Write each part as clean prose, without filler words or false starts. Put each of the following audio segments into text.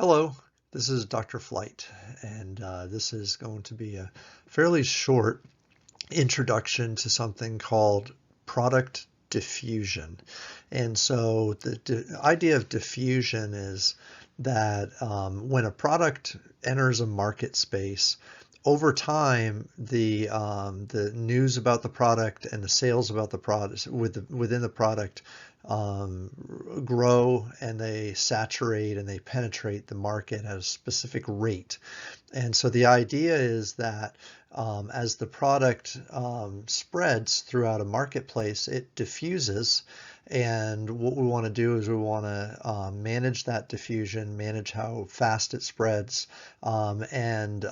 Hello, this is Dr. Flight, and this is going to be a fairly short introduction to something called product diffusion. And so the idea of diffusion is that when a product enters a market space, over time, the news about the product and the sales about the product within the product grow, and they saturate and they penetrate the market at a specific rate. And so the idea is that as the product spreads throughout a marketplace, it diffuses. And what we want to do is we want to manage that diffusion, manage how fast it spreads, and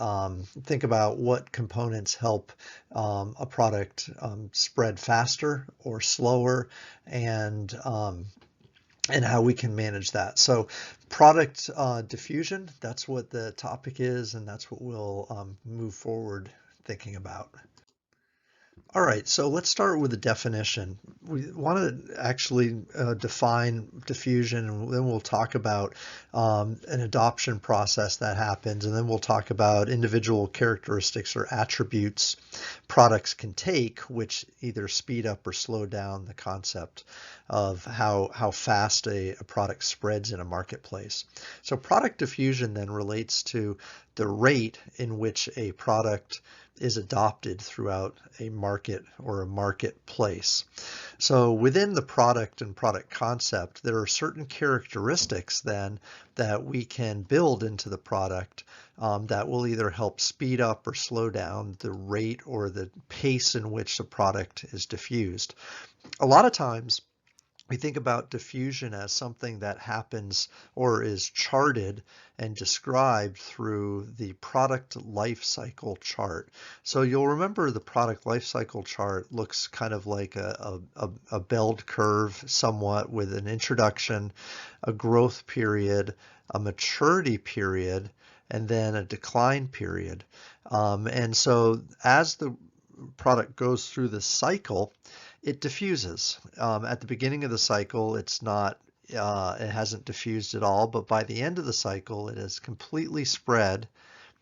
think about what components help a product spread faster or slower, and how we can manage that. So product diffusion, that's what the topic is, and that's what we'll move forward thinking about. All right, so let's start with the definition. We want to actually define diffusion, and then we'll talk about an adoption process that happens, and then we'll talk about individual characteristics or attributes products can take, which either speed up or slow down the concept of how fast a product spreads in a marketplace. So product diffusion then relates to the rate in which a product is adopted throughout a market or a marketplace. So within the product and product concept, there are certain characteristics then that we can build into the product that will either help speed up or slow down the rate or the pace in which the product is diffused. A lot of times, we think about diffusion as something that happens or is charted and described through the product life cycle chart. So you'll remember the product life cycle chart looks kind of like a bell curve somewhat, with an introduction, a growth period, a maturity period, and then a decline period. And so as the product goes through the cycle, it diffuses. At the beginning of the cycle, it hasn't diffused at all, but by the end of the cycle, it has completely spread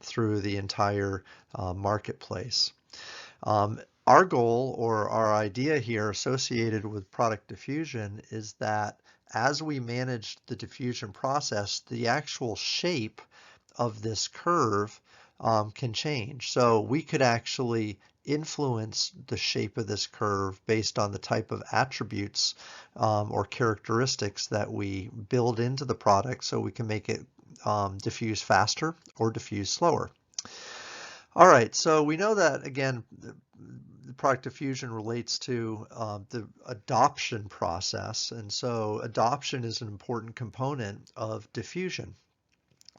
through the entire marketplace. Our goal, or our idea here associated with product diffusion, is that as we manage the diffusion process, the actual shape of this curve can change. So we could actually influence the shape of this curve based on the type of attributes or characteristics that we build into the product, so we can make it diffuse faster or diffuse slower. All right, so we know that, again, the product diffusion relates to the adoption process, and so adoption is an important component of diffusion.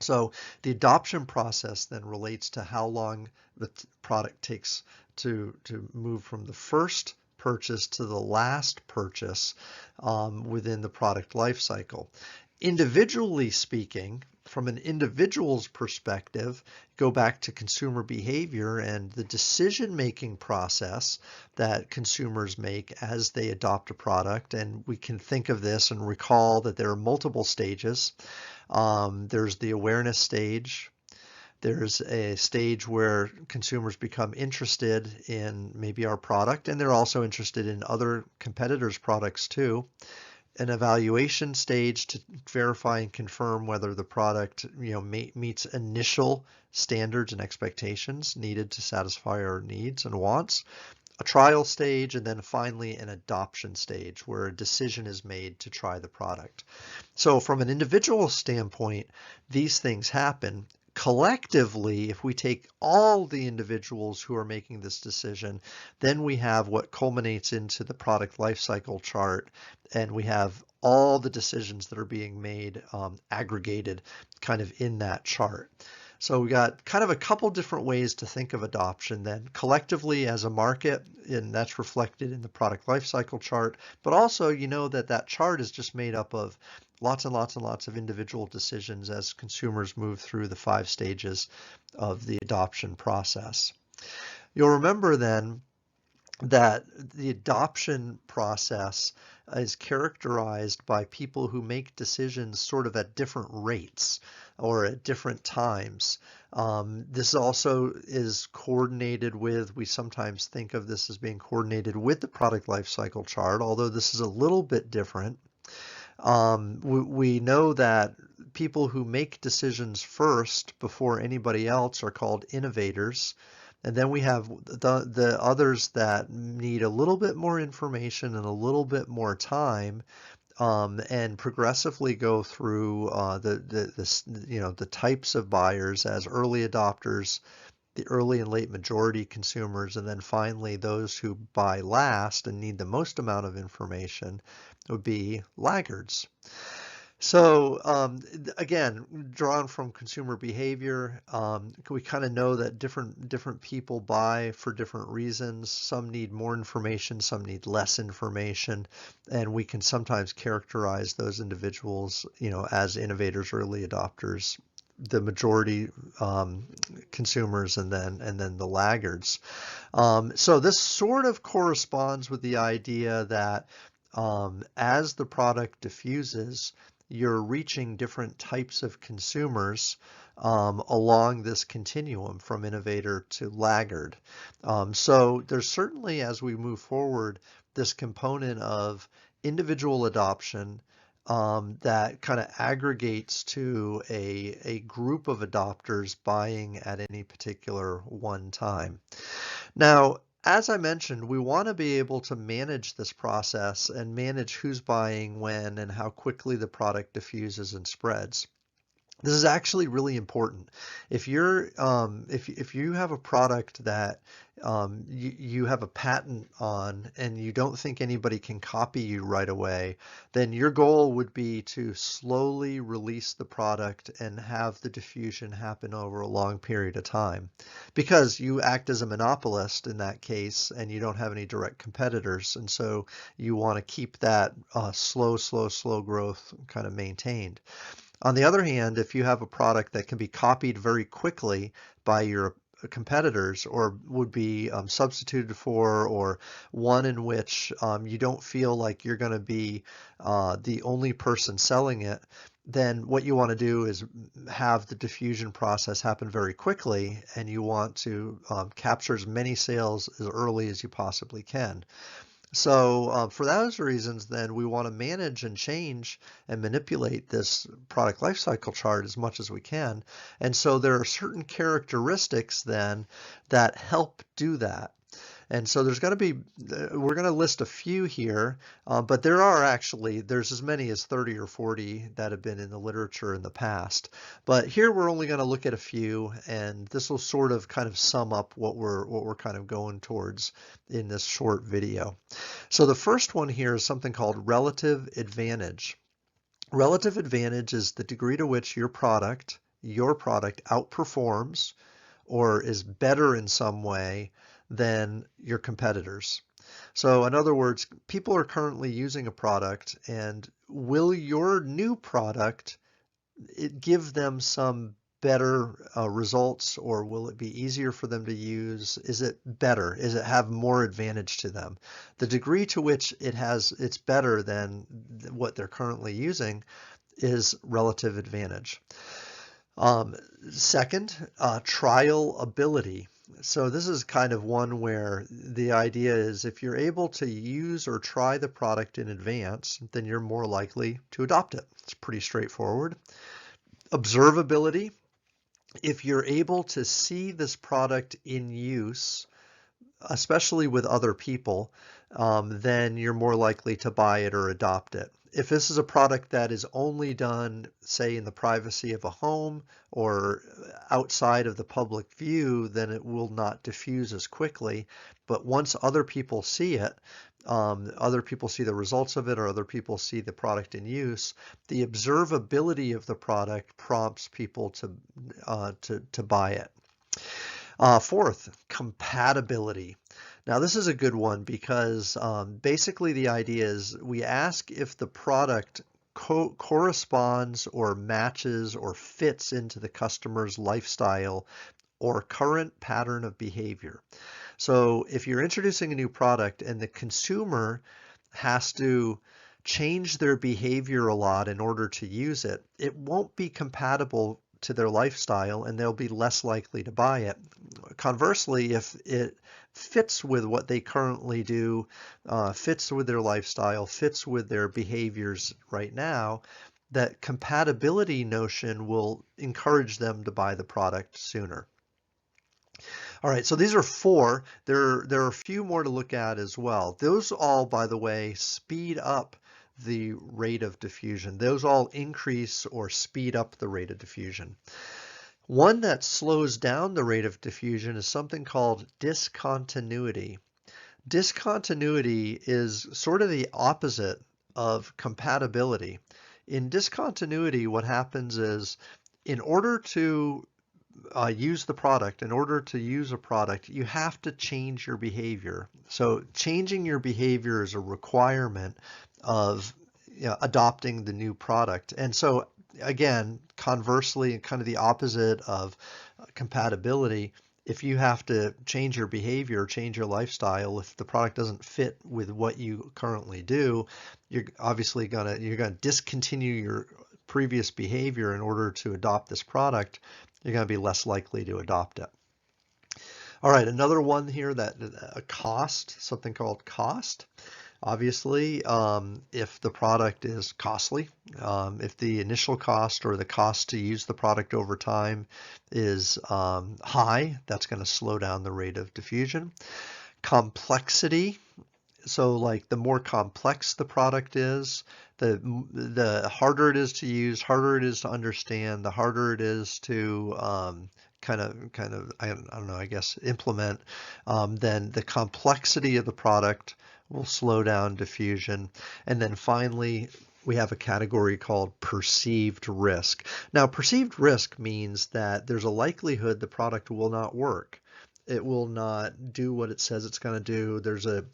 So the adoption process then relates to how long the product takes to move from the first purchase to the last purchase within the product life cycle. Individually speaking, from an individual's perspective, go back to consumer behavior and the decision-making process that consumers make as they adopt a product. And we can think of this and recall that there are multiple stages. There's the awareness stage. There's a stage where consumers become interested in maybe our product, and they're also interested in other competitors' products too. An evaluation stage to verify and confirm whether the product meets initial standards and expectations needed to satisfy our needs and wants. A trial stage, and then finally an adoption stage where a decision is made to try the product. So from an individual standpoint, these things happen. Collectively, if we take all the individuals who are making this decision, then we have what culminates into the product lifecycle chart, and we have all the decisions that are being made aggregated kind of in that chart. So we got kind of a couple different ways to think of adoption then. Collectively as a market, and that's reflected in the product lifecycle chart, but also you know that chart is just made up of lots and lots and lots of individual decisions as consumers move through the 5 stages of the adoption process. You'll remember then that the adoption process is characterized by people who make decisions sort of at different rates or at different times. This also is coordinated with, we sometimes think of this as being coordinated with the product life cycle chart, although this is a little bit different. We know that people who make decisions first before anybody else are called innovators. And then we have the others that need a little bit more information and a little bit more time, and progressively go through the types of buyers as early adopters, the early and late majority consumers, and then finally those who buy last and need the most amount of information would be laggards. So again, drawn from consumer behavior, we kind of know that different people buy for different reasons. Some need more information, some need less information, and we can sometimes characterize those individuals, as innovators, early adopters, the majority consumers, and then the laggards. So this sort of corresponds with the idea that as the product diffuses, you're reaching different types of consumers along this continuum from innovator to laggard. So there's certainly, as we move forward, this component of individual adoption that kind of aggregates to a group of adopters buying at any particular one time. Now, as I mentioned, we want to be able to manage this process and manage who's buying when and how quickly the product diffuses and spreads. This is actually really important. If you have a product that you have a patent on and you don't think anybody can copy you right away, then your goal would be to slowly release the product and have the diffusion happen over a long period of time, because you act as a monopolist in that case and you don't have any direct competitors, and so you want to keep that slow growth kind of maintained. On the other hand, if you have a product that can be copied very quickly by your competitors, or would be substituted for, or one in which you don't feel like you're going to be the only person selling it, then what you want to do is have the diffusion process happen very quickly, and you want to capture as many sales as early as you possibly can. So for those reasons, then we want to manage and change and manipulate this product lifecycle chart as much as we can. And so there are certain characteristics then that help do that. And so there's going to be, we're going to list a few here, but there's as many as 30 or 40 that have been in the literature in the past. But here we're only going to look at a few, and this will sort of kind of sum up what we're kind of going towards in this short video. So the first one here is something called relative advantage. Relative advantage is the degree to which your product outperforms or is better in some way than your competitors. So in other words, people are currently using a product, and will your new product give them some better results, or will it be easier for them to use? Is it better? Is it have more advantage to them? The degree to which it's better than what they're currently using is relative advantage. Second, trial ability. So this is kind of one where the idea is if you're able to use or try the product in advance, then you're more likely to adopt it. It's pretty straightforward. Observability. If you're able to see this product in use, especially with other people, then you're more likely to buy it or adopt it. If this is a product that is only done, say, in the privacy of a home or outside of the public view, then it will not diffuse as quickly. But once other people see it, other people see the results of it, or other people see the product in use, the observability of the product prompts people to buy it. Fourth, compatibility. Now this is a good one because basically the idea is we ask if the product corresponds or matches or fits into the customer's lifestyle or current pattern of behavior. So if you're introducing a new product and the consumer has to change their behavior a lot in order to use it, it won't be compatible to their lifestyle and they'll be less likely to buy it. Conversely, if it fits with what they currently do, fits with their lifestyle, fits with their behaviors right now, that compatibility notion will encourage them to buy the product sooner. All right, so these are four. There are a few more to look at as well. Those all, by the way, speed up the rate of diffusion. Those all increase or speed up the rate of diffusion. One that slows down the rate of diffusion is something called discontinuity. Discontinuity is sort of the opposite of compatibility. In discontinuity, what happens is in order to use the product, in order to use a product, you have to change your behavior. So changing your behavior is a requirement of adopting the new product. And so again, conversely, kind of the opposite of compatibility, if you have to change your behavior, change your lifestyle, if the product doesn't fit with what you currently do, you're obviously gonna discontinue your previous behavior in order to adopt this product. You're going to be less likely to adopt it. All right, another one here, that a cost, something called cost. Obviously, if the product is costly, if the initial cost or the cost to use the product over time is high, that's going to slow down the rate of diffusion. Complexity. So like the more complex the product is, the harder it is to use, harder it is to understand, the harder it is to kind of I don't know, I guess implement, then the complexity of the product will slow down diffusion. And then finally, we have a category called perceived risk. Now, perceived risk means that there's a likelihood the product will not work. It will not do what it says it's going to do. There's a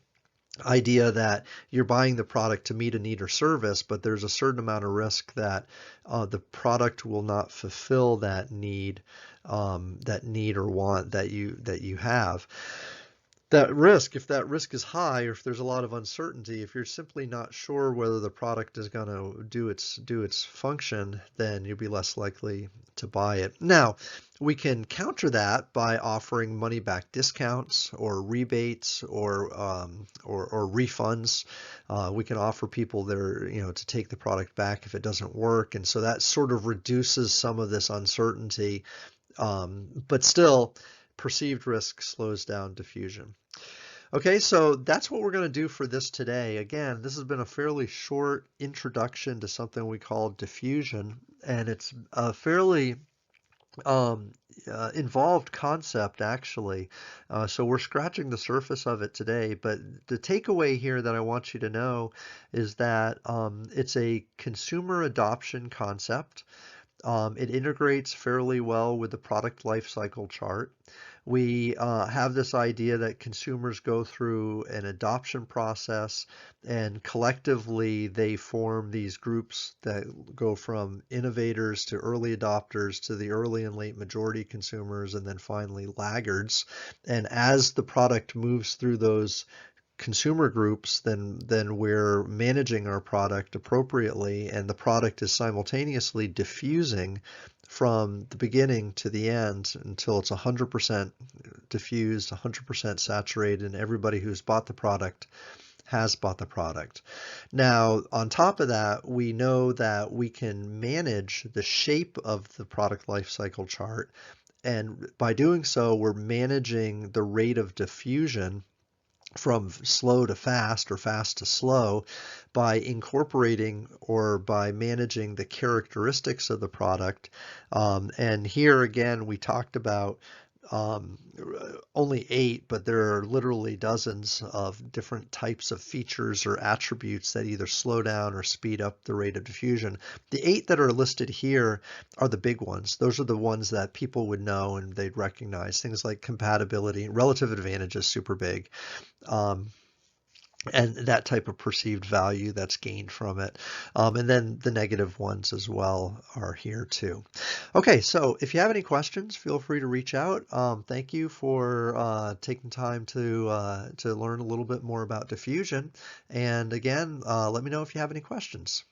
idea that you're buying the product to meet a need or service, but there's a certain amount of risk that the product will not fulfill that need or want that you have. That risk, if that risk is high, or if there's a lot of uncertainty, if you're simply not sure whether the product is going to do its function, then you'll be less likely to buy it. Now, we can counter that by offering money back discounts or rebates or refunds. We can offer people to take the product back if it doesn't work, and so that sort of reduces some of this uncertainty. But still, perceived risk slows down diffusion. Okay, so that's what we're going to do for this today. Again, this has been a fairly short introduction to something we call diffusion, and it's a fairly involved concept, actually. So we're scratching the surface of it today, but the takeaway here that I want you to know is that it's a consumer adoption concept. It integrates fairly well with the product lifecycle chart. We have this idea that consumers go through an adoption process, and collectively they form these groups that go from innovators to early adopters to the early and late majority consumers, and then finally laggards. And as the product moves through those consumer groups, then we're managing our product appropriately, and the product is simultaneously diffusing from the beginning to the end until it's 100% diffused, 100% saturated, and everybody who's bought the product has bought the product. Now, on top of that, we know that we can manage the shape of the product lifecycle chart, and by doing so, we're managing the rate of diffusion from slow to fast or fast to slow by incorporating or by managing the characteristics of the product. And here again, we talked about only 8, but there are literally dozens of different types of features or attributes that either slow down or speed up the rate of diffusion. The 8 that are listed here are the big ones. Those are the ones that people would know and they'd recognize. Things like compatibility, relative advantage is super big. and that type of perceived value that's gained from it. And then the negative ones as well are here too. Okay, so if you have any questions, feel free to reach out. Thank you for taking time to learn a little bit more about diffusion. And again, let me know if you have any questions.